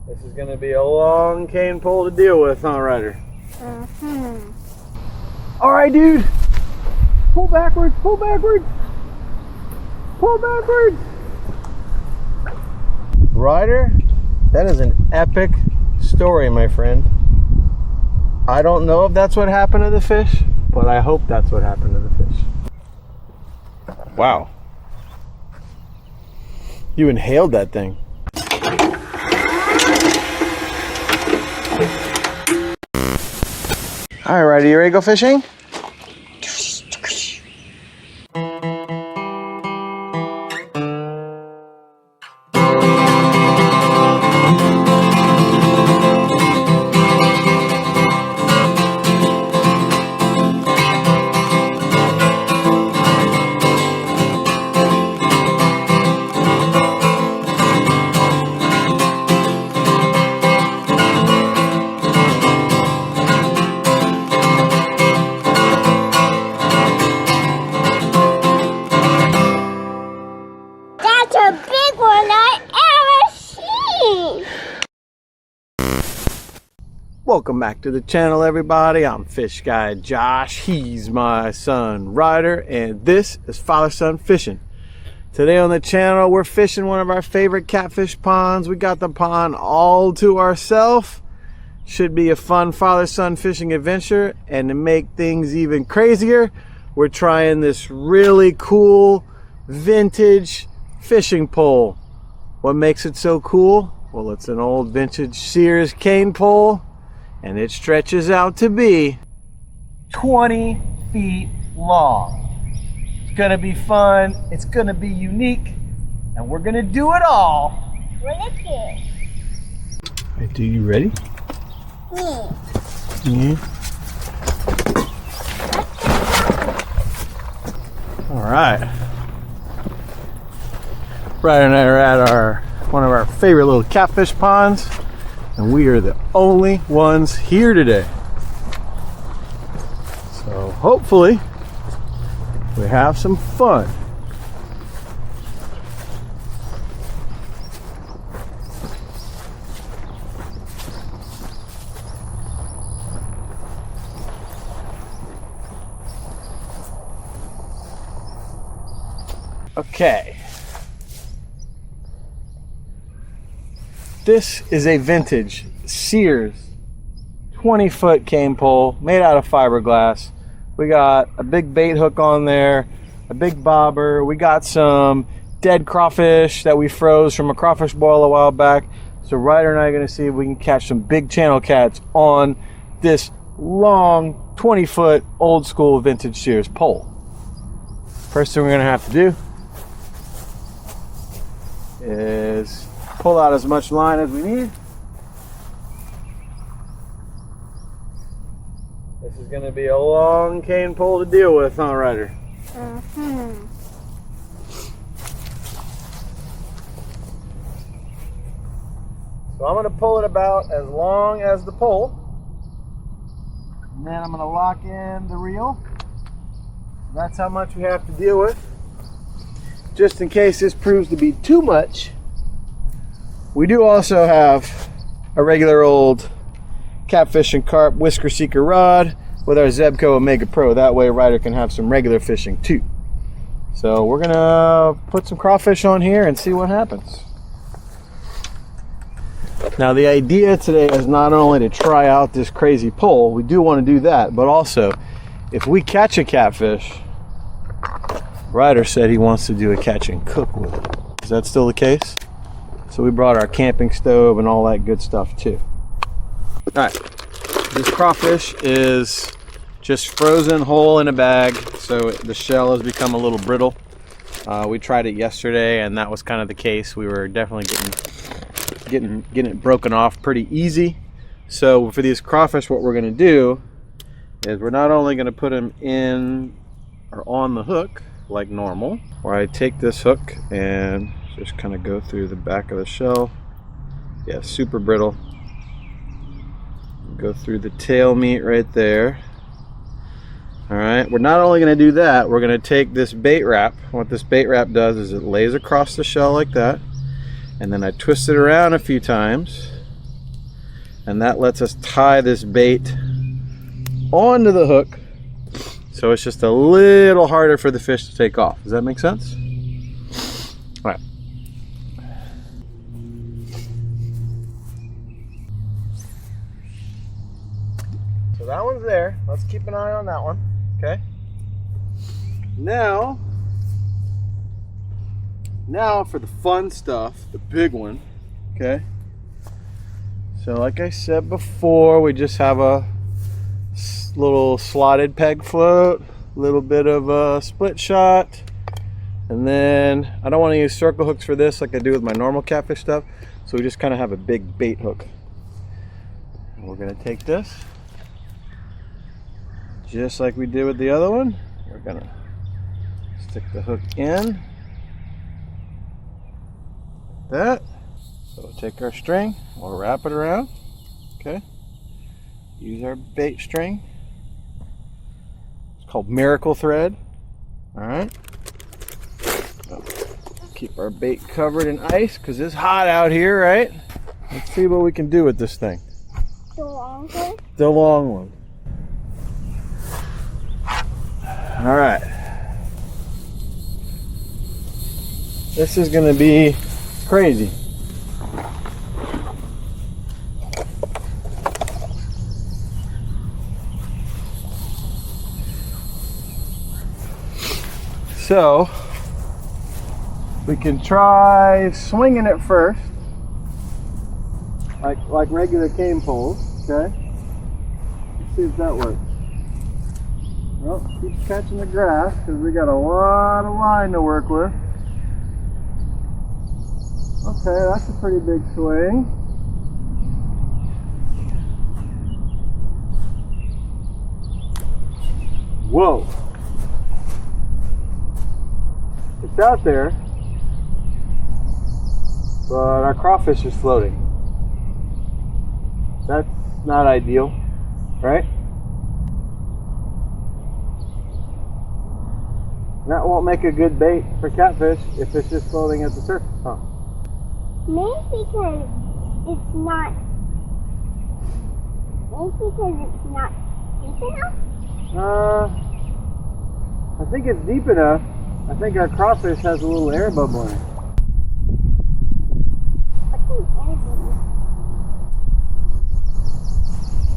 This is going to be a long cane pole to deal with, huh, Ryder? All right, dude. Pull backwards, pull backwards. Pull backwards. Ryder, that is an epic story, my friend. I don't know if that's what happened to the fish, but I hope that's what happened to the fish. Wow. You inhaled that thing. All right, Ryder, you ready to go fishing? Welcome back to the channel, everybody. I'm Fish Guy Josh. He's my son Ryder, and this is Father-Son Fishing. Today on the channel, we're fishing one of our favorite catfish ponds. We got the pond all to ourselves. Should be a fun father-son fishing adventure, and to make things even crazier, we're trying this really cool vintage fishing pole. What makes it so cool? Well, it's an old vintage Sears cane pole, and it stretches out to be 20 feet long. It's gonna be fun, it's gonna be unique, and we're gonna do it all. Hey, do you ready? Yeah. All right. Ryder and I are at one of our favorite little catfish ponds, and we are the only ones here today. So hopefully we have some fun. Okay. This is a vintage Sears 20-foot cane pole made out of fiberglass. We got a big bait hook on there, a big bobber. We got some dead crawfish that we froze from a crawfish boil a while back. So Ryder and I are gonna see if we can catch some big channel cats on this long 20-foot old school vintage Sears pole. First thing we're gonna have to do is pull out as much line as we need. This is going to be a long cane pole to deal with, huh, Ryder? So I'm going to pull it about as long as the pole, and then I'm going to lock in the reel. That's how much we have to deal with. Just in case this proves to be too much, we do also have a regular old catfish and carp whisker seeker rod with our Zebco Omega Pro. That way Ryder can have some regular fishing too. So we're gonna put some crawfish on here and see what happens. Now the idea today is not only to try out this crazy pole, we do want to do that, but also if we catch a catfish, Ryder said he wants to do a catch and cook with it. Is that still the case? So we brought our camping stove and all that good stuff too. All right, this crawfish is just frozen whole in a bag, so the shell has become a little brittle. We tried it yesterday, and that was kind of the case. We were definitely getting it broken off pretty easy. So for these crawfish, what we're going to do is we're not only going to put them in or on the hook like normal, where I take this hook and just kind of go through the back of the shell. Yeah, super brittle. Go through the tail meat right there. All right, we're not only going to do that, we're going to take this bait wrap. What this bait wrap does is it lays across the shell like that, and then I twist it around a few times, and that lets us tie this bait onto the hook, so it's just a little harder for the fish to take off. Does that make sense? All right. So that one's there. Let's keep an eye on that one. Okay. Now for the fun stuff, the big one. Okay. So like I said before, we just have a little slotted peg float, a little bit of a split shot, and then I don't want to use circle hooks for this like I do with my normal catfish stuff, so we just kind of have a big bait hook. And we're going to take this just like we did with the other one. We're going to stick the hook in like that. So we'll take our string, we'll wrap it around. Okay, use our bait string. Called miracle thread. All right, keep our bait covered in ice because it's hot out here, right? Let's see what we can do with this thing. The long one? The long one. All right, this is gonna be crazy. So we can try swinging it first, like regular cane poles. Okay, let's see if that works. Well, keep catching the grass because we got a lot of line to work with. Okay, that's a pretty big swing. Whoa. It's out there, but our crawfish is floating. That's not ideal, right? That won't make a good bait for catfish if it's just floating at the surface, huh? Maybe because it's not deep enough? I think it's deep enough. I think our crawfish has a little air bubble in it. What's an air bubble?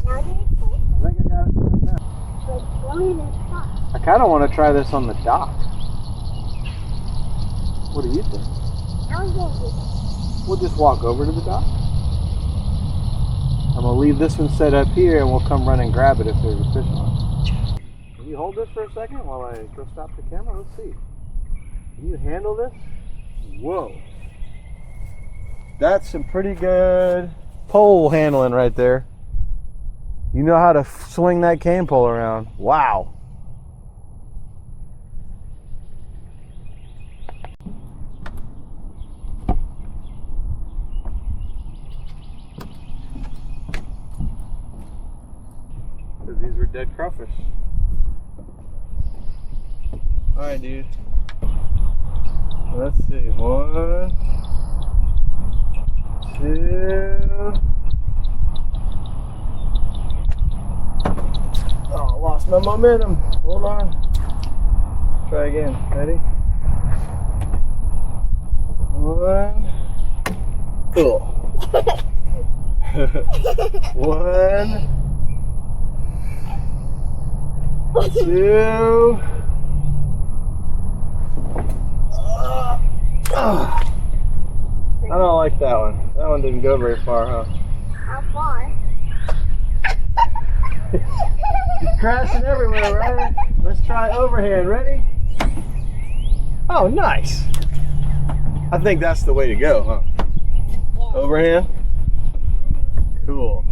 Now do you think? I think I got it now. Like blowing the top. I kind of want to try this on the dock. What do you think? We'll just walk over to the dock. I'm going to leave this one set up here and we'll come run and grab it if there's a fish on it. Can you hold this for a second while I go stop the camera? Let's see. Can you handle this? Whoa. That's some pretty good pole handling right there. You know how to swing that cane pole around. Wow. Because these were dead crawfish. Alright, dude. Let's see. 1, 2. Oh, I lost my momentum. Hold on. Try again. Ready? 1. Oh. 1, 2. I don't like that one. That one didn't go very far, huh? How far? He's crashing everywhere, right? Let's try overhand. Ready? Oh, nice. I think that's the way to go, huh? Yeah. Overhand? Cool.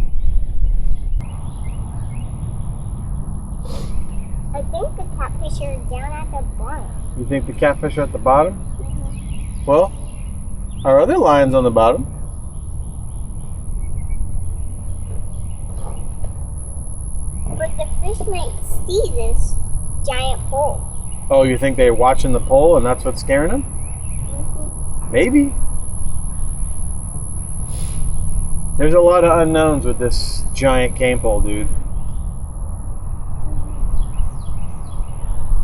I think the catfish are down at the bottom. You think the catfish are at the bottom? Well, our other line's on the bottom. But the fish might see this giant pole. Oh, you think they're watching the pole and that's what's scaring them? Maybe. There's a lot of unknowns with this giant Canepole, dude.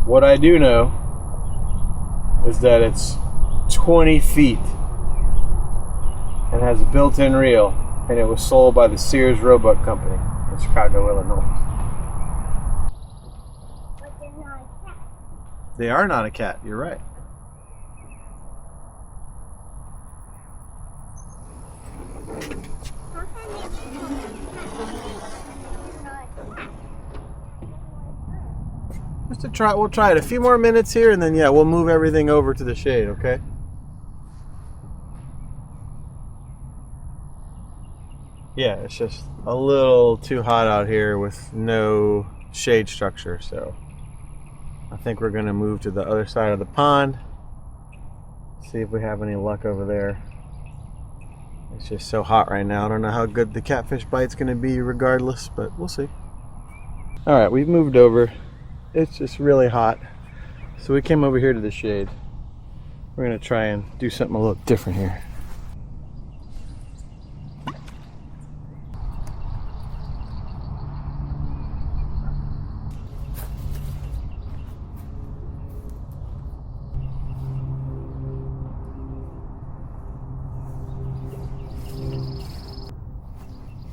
What I do know is that it's 20 feet and has a built-in reel, and it was sold by the Sears Roebuck Company in Chicago, Illinois. But they're not a cat. They are not a cat, you're right. How can they become a cat? They're not a cat. Just to try, we'll try it a few more minutes here, and then yeah, we'll move everything over to the shade, okay? Yeah, it's just a little too hot out here with no shade structure, so I think we're gonna move to the other side of the pond, see if we have any luck over there. It's just so hot right now. I don't know how good the catfish bite's gonna be regardless, but we'll see. All right, we've moved over. It's just really hot, so we came over here to the shade. We're gonna try and do something a little different here.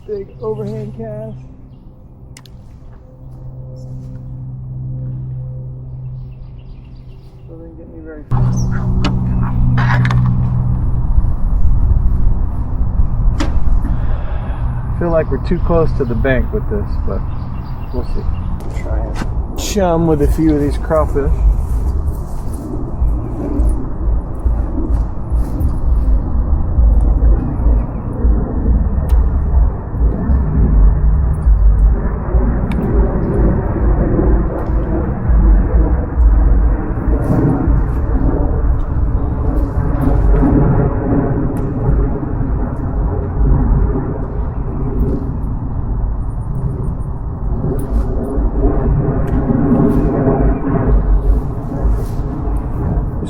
Big overhand cast. Doesn't get me very far. I feel like we're too close to the bank with this, but we'll see. Try and chum with a few of these crawfish.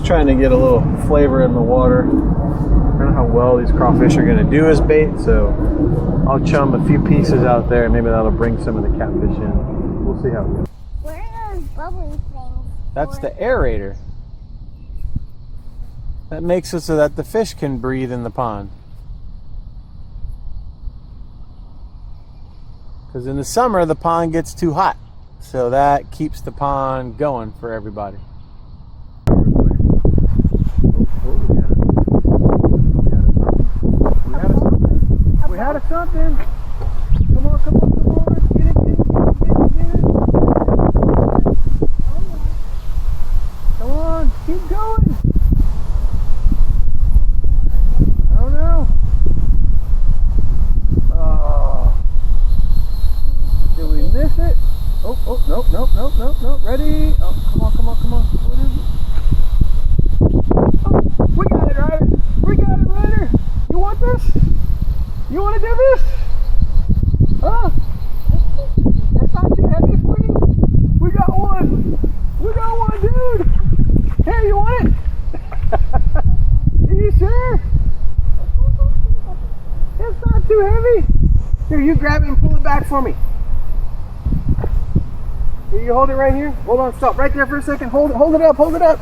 Trying to get a little flavor in the water. I don't know how well these crawfish are going to do as bait, so I'll chum a few pieces out there and maybe that'll bring some of the catfish in. We'll see how it goes. What are those bubbly things? That's the aerator. That makes it so that the fish can breathe in the pond. Because in the summer the pond gets too hot, so that keeps the pond going for everybody. Something. Come on, come on, come on. Get it, get it, get it, get it, get it. Come on, keep going. I don't know. Oh. Did we miss it? Oh, oh, nope, nope, nope, nope, nope. Ready? Oh, come on, come on, come on. What is it? Oh, we got it, Ryder. We got it, Ryder. You want this? You want to do this? Huh? That's not too heavy for you? We got one. We got one, dude. Hey, you want it? Are you sure? It's not too heavy. Here, you grab it and pull it back for me. Here, you hold it right here. Hold on, stop right there for a second. Hold it up, hold it up.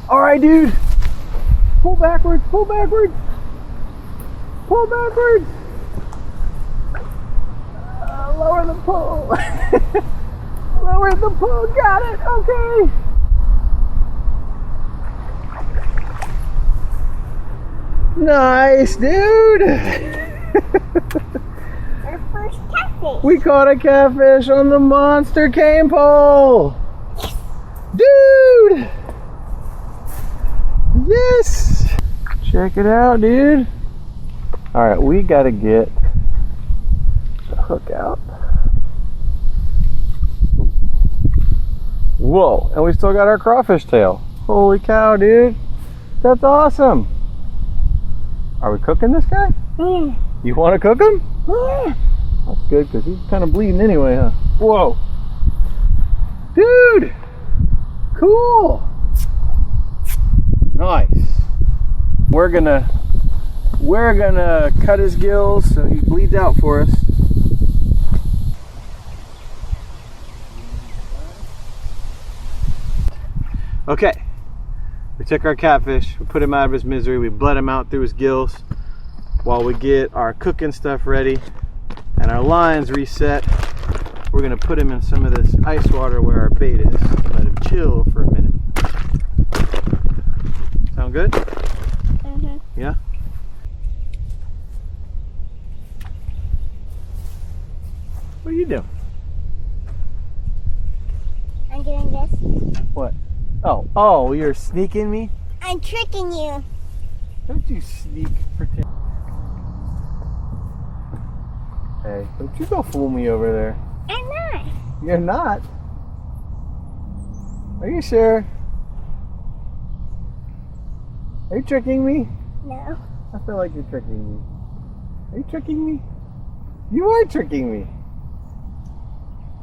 All right, dude. Pull backwards, pull backwards. Pull backwards. Lower the pull. Lower the pull, got it, okay. Nice, dude. Our first catfish. We caught a catfish on the monster Canepole. Dude. Yes. Check it out, dude. All right, we got to get the hook out. Whoa, and we still got our crawfish tail. Holy cow, dude. That's awesome. Are we cooking this guy? You want to cook him? That's good, because he's kind of bleeding anyway, huh? Whoa. Dude. Cool. Nice. we're gonna cut his gills so he bleeds out for us. Okay, we took our catfish, we put him out of his misery, we bled him out through his gills while we get our cooking stuff ready and our lines reset. We're gonna put him in some of this ice water where our bait is and let him chill for a minute. Sound good? Mm-hmm. Yeah? What are you doing? I'm doing this. What? Oh, you're sneaking me? I'm tricking you. Don't you sneak pretend. Hey, don't you go fool me over there. I'm not. You're not? Are you sure? Are you tricking me? No. I feel like you're tricking me. Are you tricking me? You are tricking me.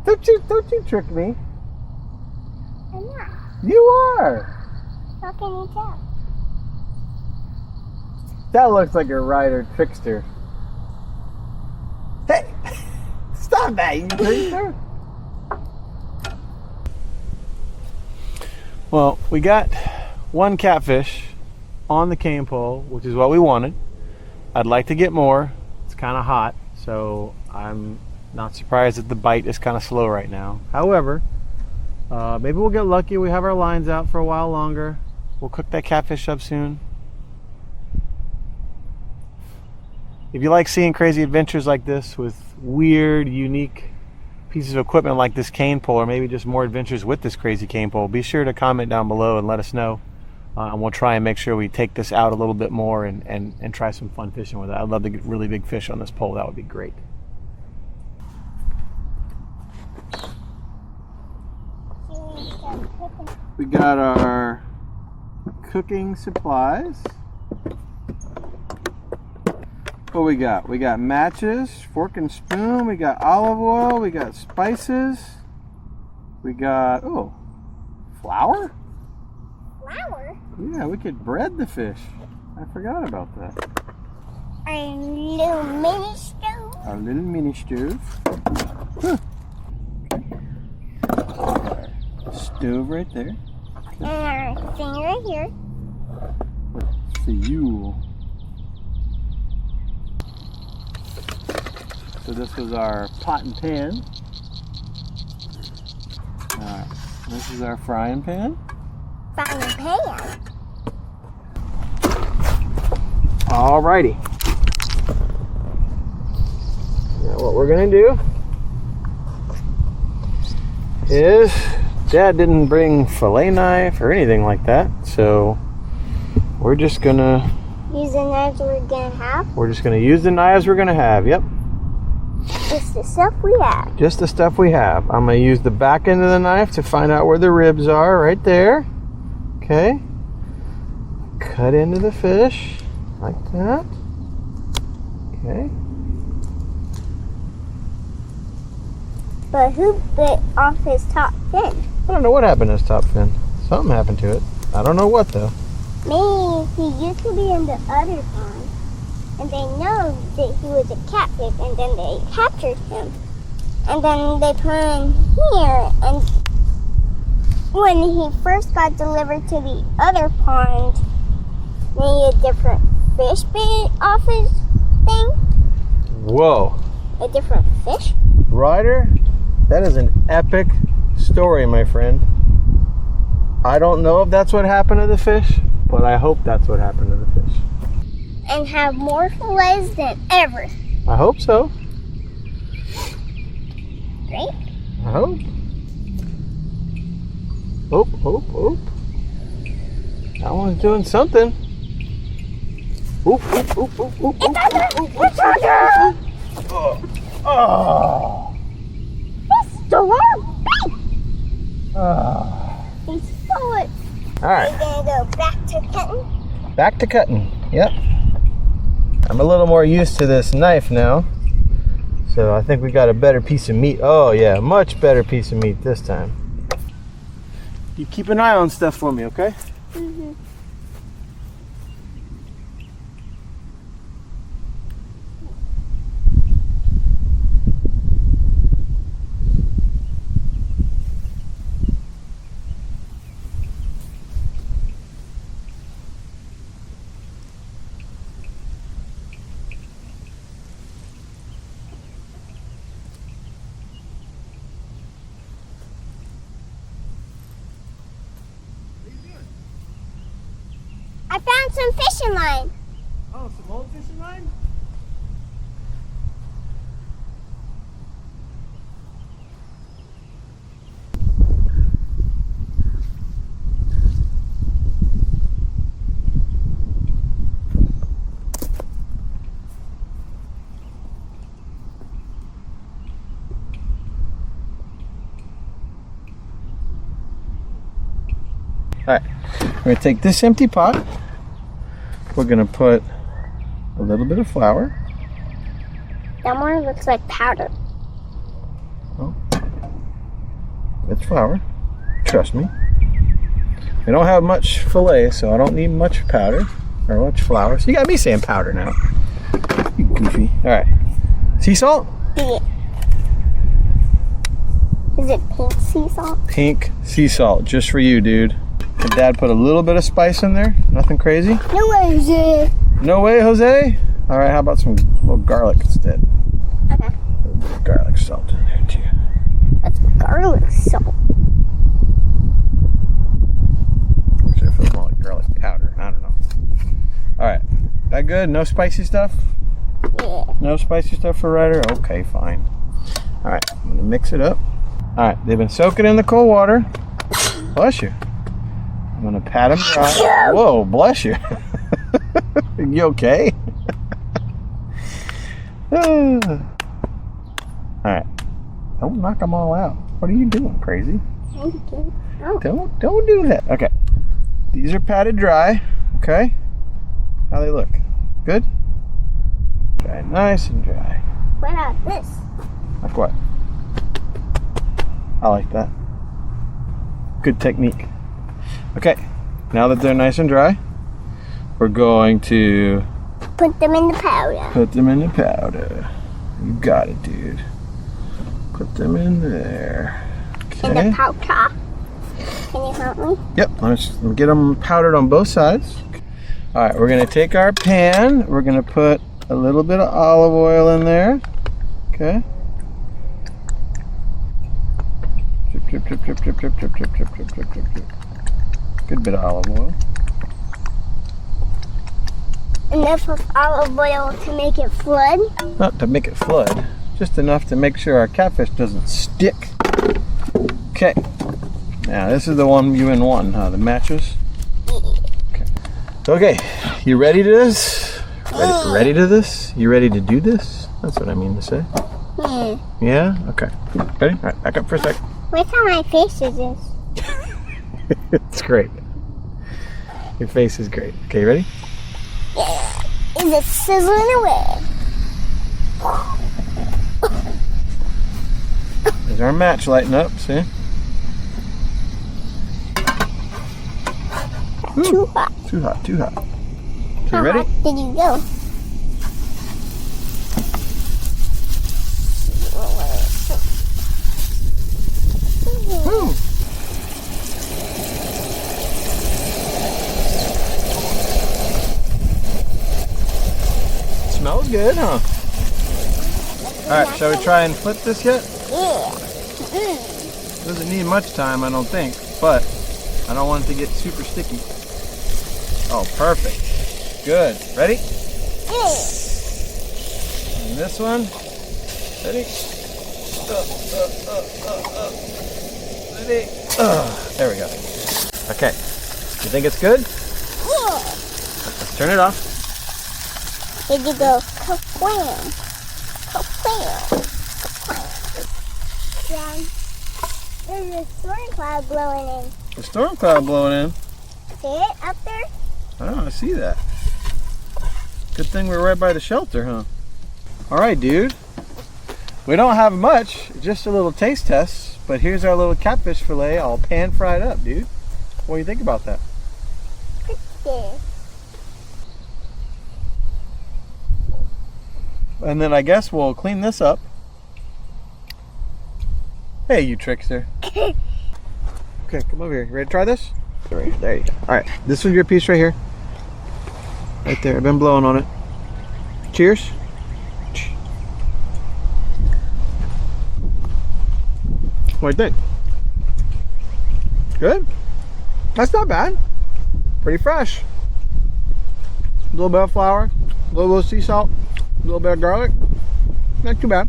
Don't you trick me. I'm not. You are. How can you tell? That looks like a Ryder Trickster. Hey, stop that, you trickster. Well, we got one catfish on the Canepole, which is what we wanted. I'd like to get more. It's kind of hot, so I'm not surprised that the bite is kind of slow right now. However, maybe we'll get lucky. We have our lines out for a while longer. We'll cook that catfish up soon. If you like seeing crazy adventures like this with weird, unique pieces of equipment like this Canepole, or maybe just more adventures with this crazy Canepole, be sure to comment down below and let us know. And we'll try and make sure we take this out a little bit more and try some fun fishing with it. I'd love to get really big fish on this pole. That would be great. We got our cooking supplies. What we got? We got matches, fork and spoon, we got olive oil, we got spices, we got, oh, flour? Flour? Yeah, we could bread the fish. I forgot about that. Our little mini stove. Our little mini stove. Huh. Our stove right there. And our thing right here. Fuel. So this was our pot and pan. This is our frying pan. Frying pan. Alrighty. Now what we're gonna do is, Dad didn't bring fillet knife or anything like that, so we're just gonna Use the knives we're gonna have. We're just gonna use the knives we're gonna have. Yep. Just the stuff we have. Just the stuff we have. I'm gonna use the back end of the knife to find out where the ribs are, right there. Okay. Cut into the fish like that. Okay. But who bit off his top fin? I don't know what happened to his top fin. Something happened to it. I don't know what though. Maybe he used to be in the other pond, and they know that he was a catfish, and then they captured him. And then they put him here, and when he first got delivered to the other pond, maybe a different fish bit off his thing? Whoa. A different fish? Ryder, that is an epic story, my friend. I don't know if that's what happened to the fish, but I hope that's what happened to the fish. And have more fillets than ever. I hope so. Right? I hope. Oop. That one's doing something. Oop. It's under! Oh. He stole our bait! Oh. He stole it. All right. We're gonna go back to cutting. Back to cutting. Yep. I'm a little more used to this knife now. So I think we got a better piece of meat. Oh yeah, much better piece of meat this time. You keep an eye on stuff for me, okay? Mm-hmm. I found some fishing line. Oh, some old fishing line? Alright, we're going to take this empty pot. We're going to put a little bit of flour. That one looks like powder. Oh, it's flour. Trust me. We don't have much fillet, so I don't need much powder or much flour. So you got me saying powder now. You goofy. Alright. Sea salt? Yeah. Is it pink sea salt? Pink sea salt, just for you, dude. And Dad put a little bit of spice in there. Nothing crazy. No way, Jose. No way, Jose? Alright, how about some little garlic instead? Okay. A little bit of garlic salt in there, too. That's garlic salt. Actually, I feel more like garlic powder. I don't know. Alright. That good? No spicy stuff? Yeah. No spicy stuff for Ryder? Okay, fine. Alright, I'm going to mix it up. Alright, they've been soaking in the cold water. Bless you. I'm going to pat them dry. Whoa, bless you. You okay? Alright. Don't knock them all out. What are you doing, crazy? Oh. Don't do that. Okay. These are patted dry. Okay. How they look? Good? Dry, nice and dry. What about this? Like what? I like that. Good technique. Okay. Now that they're nice and dry, we're going to Put them in the powder. put them in the powder. You got it, dude. Put them in there. In the Okay. powder. Can you help me? Yep. Let's get them powdered on both sides. All right. We're gonna take our pan. We're gonna put a little bit of olive oil in there. Okay. Drip, drip, drip, drip, drip, drip, drip, drip, drip, drip, drip, drip. Good bit of olive oil. Enough of olive oil to make it flood. Not to make it flood, just enough to make sure our catfish doesn't stick. Okay. Now this is the one you in one, huh? The mattress. Okay. Okay. You ready to this? Ready to this? You ready to do this? That's what I mean to say. Yeah. Yeah? Okay. Ready? All right. Back up for a sec. What's how my face is this? It's great. Your face is great. Okay, you ready? Yeah. Is it sizzling away? There's our match lighting up, see? Ooh, Too hot. too hot, too hot. Okay, How ready? hot did you go? Woo. Smells good, huh? Alright, shall we try and flip this yet? Yeah. Doesn't need much time, I don't think, but I don't want it to get super sticky. Oh, perfect. Good. Ready? Yeah. And this one. Ready? Ready? There we go. Okay. You think it's good? Yeah. Let's turn it off. Did you go ka-wham? Ka-wham. Ka-wham. There's a storm cloud blowing in. The storm cloud blowing in. See it up there? Oh, I see that. Good thing we're right by the shelter, huh? All right, dude. We don't have much, just a little taste test, but here's our little catfish fillet all pan fried up, dude. What do you think about that? There. And then I guess we'll clean this up. Hey, you trickster. Okay, come over here. You ready to try this? There you go. All right, this one's your piece right here. Right there. I've been blowing on it. Cheers. What do you think? Good? That's not bad. Pretty fresh. a little bit of flour, a little bit of sea salt, a little bit of garlic. Not too bad.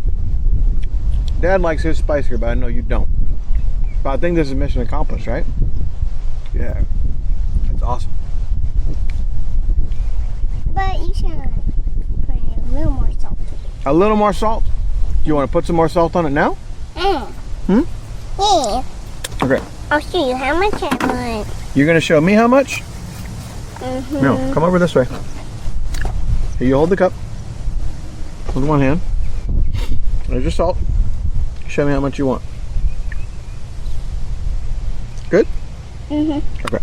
Dad likes his spicier, but I know you don't. But I think this is mission accomplished, right? Yeah. That's awesome. But you should put a little more salt. A little more salt? Do you want to put some more salt on it now? Yeah. Yeah. Okay. I'll show you how much I want. You're going to show me how much? Mm-hmm. No, come over this way. Here, you hold the cup with one hand. There's your salt. Show me how much you want. Good? Mm-hmm. Okay.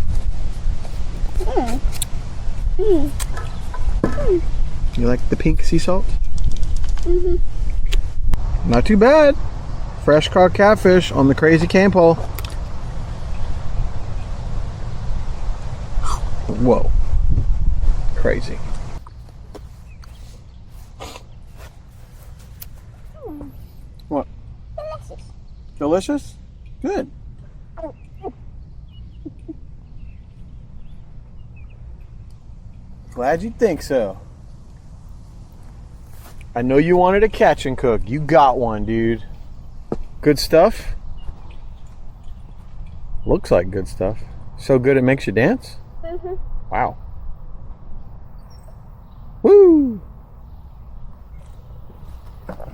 You like the pink sea salt? Mm-hmm. Not too bad. Fresh caught catfish on the crazy Canepole. Whoa. Crazy. What? Delicious. Delicious? Good. Glad you think so. I know you wanted a catch and cook. You got one, dude. Good stuff? Looks like good stuff. So good it makes you dance? Mm-hmm. Wow. Woo!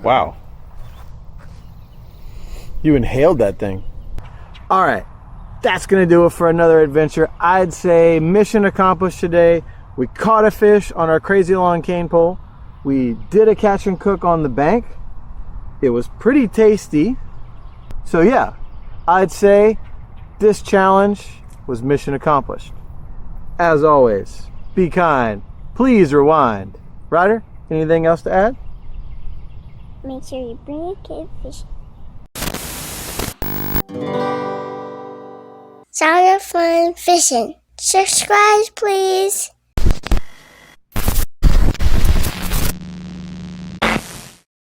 Wow. You inhaled that thing. All right. That's going to do it for another adventure. I'd say mission accomplished today. We caught a fish on our crazy long cane pole. We did a catch and cook on the bank. It was pretty tasty. So yeah, I'd say this challenge was mission accomplished. As always, be kind. Please rewind. Ryder, anything else to add? Make sure you bring a kid fishing. Sound of Fun Fishing. Subscribe, please.